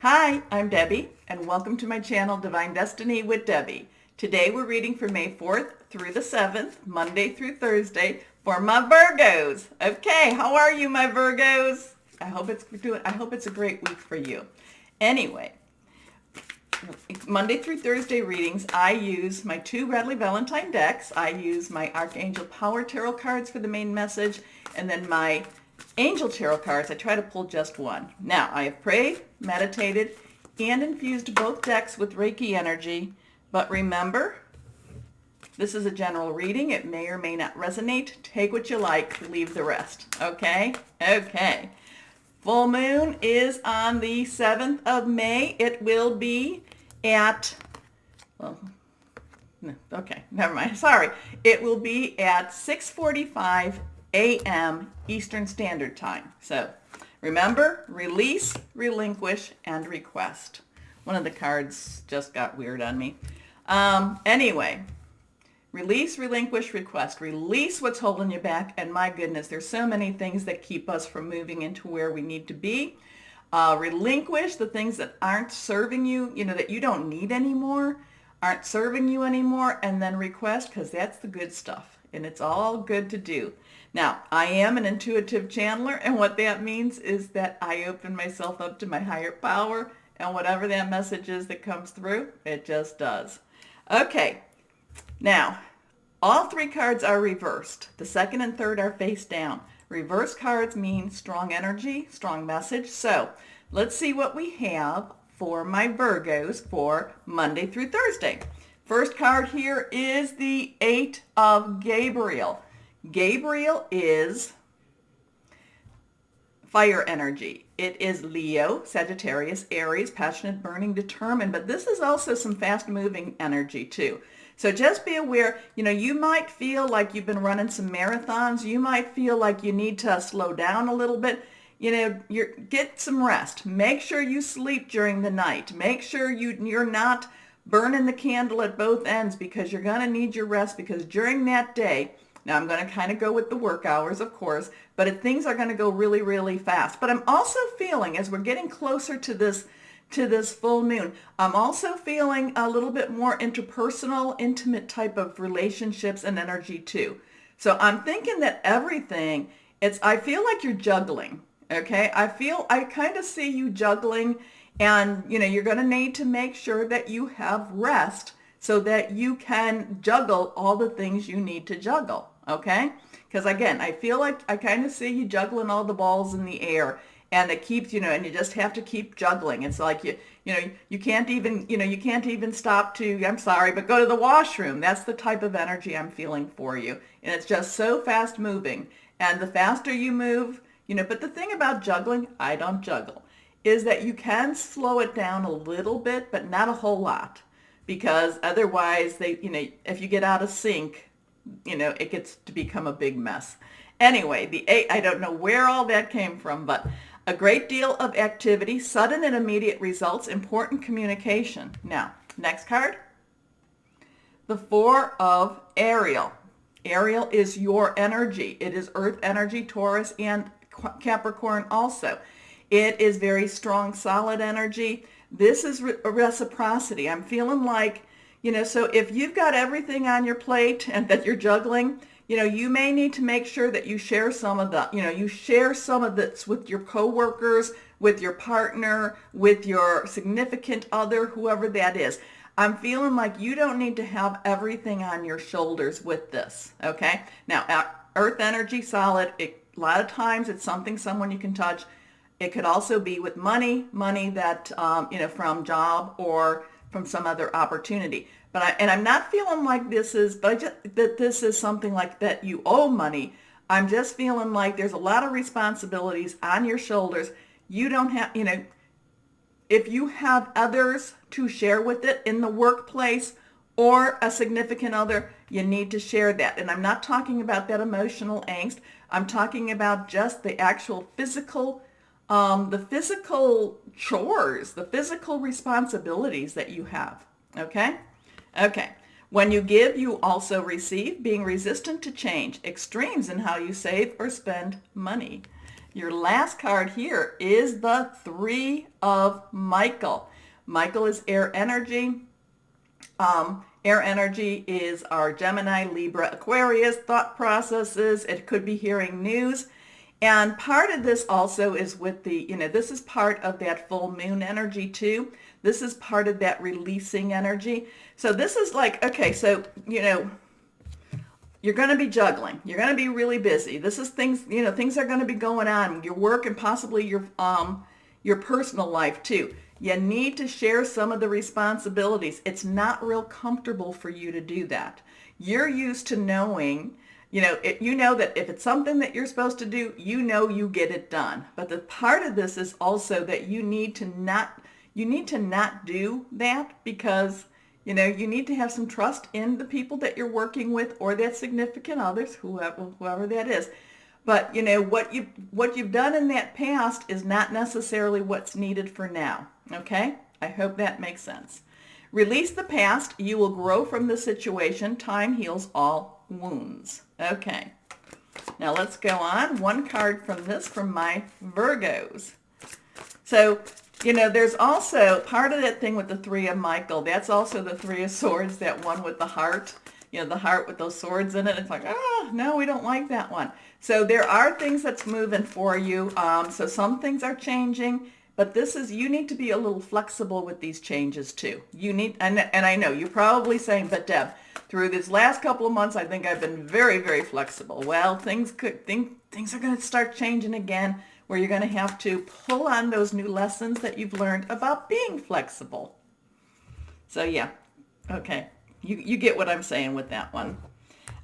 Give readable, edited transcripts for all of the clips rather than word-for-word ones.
Hi, I'm Debbie, and welcome to my channel, Divine Destiny with Debbie. Today we're reading for May 4th through the 7th, Monday through Thursday, for my Virgos. Okay, how are you, my Virgos? I hope it's a great week for you. Anyway, Monday through Thursday readings, I use my two Radley Valentine decks. I use my Archangel Power Tarot cards for the main message, and then my Angel Tarot cards. I try to pull just one. Now, I have prayed, meditated, and infused both decks with Reiki energy, but remember, this is a general reading. It may or may not resonate. Take what you like, leave the rest. Okay? Okay. Full moon is on the 7th of May. It will be at, well, no, okay, never mind. Sorry. It will be at 6:45 a.m. Eastern Standard Time. So remember, release, relinquish, and request. One of the cards just got weird on me. Anyway, release, relinquish, request. Release what's holding you back. And my goodness, there's so many things that keep us from moving into where we need to be. Relinquish the things that aren't serving you, that you don't need anymore, aren't serving you anymore, and then request, because that's the good stuff. And it's all good to do. Now, I am an intuitive channeler, and what that means is that I open myself up to my higher power, and whatever that message is that comes through, it just does. Okay, now, all three cards are reversed. The second and third are face down. Reverse cards mean strong energy, strong message. So let's see what we have for my Virgos for Monday through Thursday. First card here is the Eight of Gabriel. Gabriel is fire energy. It is Leo, Sagittarius, Aries, passionate, burning, determined, but this is also some fast-moving energy too. So just be aware, you might feel like you've been running some marathons. You might feel like you need to slow down a little bit. Get some rest. Make sure you sleep during the night. Make sure you're not burning the candle at both ends, because you're going to need your rest, because during that day, now I'm going to kind of go with the work hours, of course, but things are going to go really, really fast. But I'm also feeling, as we're getting closer to this full moon, I'm also feeling a little bit more interpersonal, intimate type of relationships and energy too. So I'm thinking that everything, I feel like you're juggling, okay? I kind of see you juggling, and you're going to need to make sure that you have rest so that you can juggle all the things you need to juggle, okay? Because again, I feel like I kind of see you juggling all the balls in the air. And it keeps, and you just have to keep juggling. It's like you can't even stop to, I'm sorry, but go to the washroom. That's the type of energy I'm feeling for you. And it's just so fast moving. And the faster you move, but the thing about juggling, I don't juggle, is that you can slow it down a little bit, but not a whole lot. Because otherwise, if you get out of sync, it gets to become a big mess. Anyway, the 8, I don't know where all that came from, but a great deal of activity, sudden and immediate results, important communication. Now, next card, the 4 of Ariel. Ariel is your energy. It is Earth energy, Taurus, and Capricorn also. It is very strong, solid energy. This is reciprocity. I'm feeling like, so if you've got everything on your plate and that you're juggling, you may need to make sure that you share some of this with your coworkers, with your partner, with your significant other, whoever that is. I'm feeling like you don't need to have everything on your shoulders with this, okay? Now, Earth energy, solid. A lot of times it's someone you can touch. It could also be with money that, from job or from some other opportunity. But I'm not feeling like this is, that this is something like that you owe money. I'm just feeling like there's a lot of responsibilities on your shoulders. You don't have, if you have others to share with it in the workplace or a significant other, you need to share that. And I'm not talking about that emotional angst. I'm talking about just the actual physical chores, the physical responsibilities that you have. Okay? Okay. When you give, you also receive, being resistant to change, extremes in how you save or spend money. Your last card here is the Three of Michael. Michael is air energy. Air energy is our Gemini, Libra, Aquarius, thought processes. It could be hearing news. And part of this also is with the, this is part of that full moon energy too. This is part of that releasing energy. So this is like, okay, so, you're going to be juggling. You're going to be really busy. This is things, things are going to be going on. Your work and possibly your personal life too. You need to share some of the responsibilities. It's not real comfortable for you to do that. You're used to knowing, you know that if it's something that you're supposed to do, you get it done. But the part of this is also that you need to not do that because, you need to have some trust in the people that you're working with or that significant others, whoever that is. But, what you've done in that past is not necessarily what's needed for now. Okay? I hope that makes sense. Release the past. You will grow from the situation. Time heals all wounds. Okay. Now let's go on. One card from my Virgos. So, there's also part of that thing with the Three of Michael. That's also the Three of Swords, that one with the heart. The heart with those swords in it. It's like, no, we don't like that one. So there are things that's moving for you. So some things are changing, but you need to be a little flexible with these changes too. And I know you're probably saying, but Deb, through this last couple of months, I think I've been very, very flexible. Well, things are going to start changing again, where you're going to have to pull on those new lessons that you've learned about being flexible. So yeah, okay. You get what I'm saying with that one.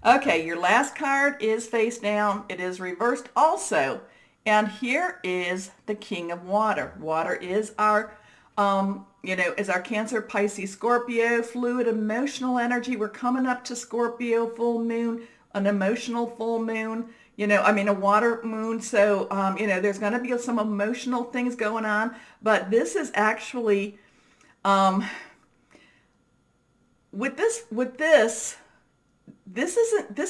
Okay, your last card is face down. It is reversed also. And here is the King of Water. Water is our, is our Cancer, Pisces, Scorpio, fluid, emotional energy. We're coming up to Scorpio full moon, an emotional full moon, a water moon. So, there's going to be some emotional things going on. But this is actually, this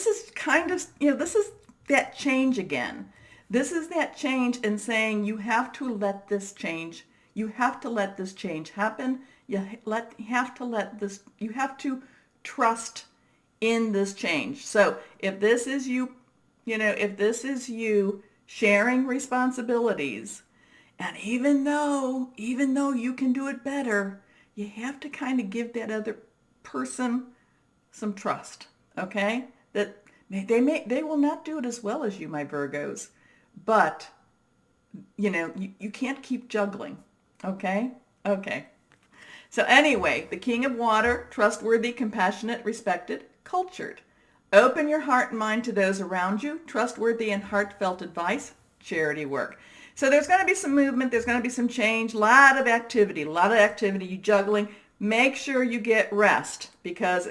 is kind of, this is that change again. This is that change in saying you have to let this change. You have to let this change happen. You have to trust in this change. So if this is you, if this is you sharing responsibilities, and even though you can do it better, you have to kind of give that other person some trust, okay? That they will not do it as well as you, my Virgos, but you can't keep juggling, okay? Okay. So anyway, the King of Water, trustworthy, compassionate, respected, cultured. Open your heart and mind to those around you, trustworthy and heartfelt advice, charity work. So there's going to be some movement, there's going to be some change, a lot of activity, you juggling. Make sure you get rest, because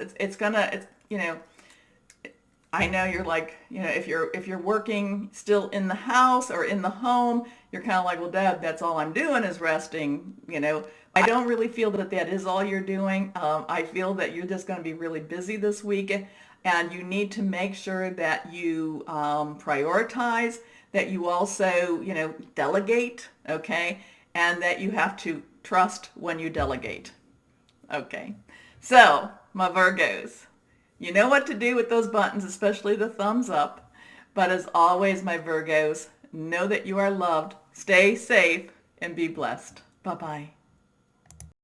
I know you're like, if you're working still in the house or in the home, you're kind of like, well, Deb, that's all I'm doing is resting. I don't really feel that is all you're doing. I feel that you're just going to be really busy this week, and you need to make sure that you prioritize, that you also, delegate, okay, and that you have to trust when you delegate. Okay, so my Virgos, you know what to do with those buttons, especially the thumbs up. But as always, my Virgos, know that you are loved, stay safe, and be blessed. Bye-bye.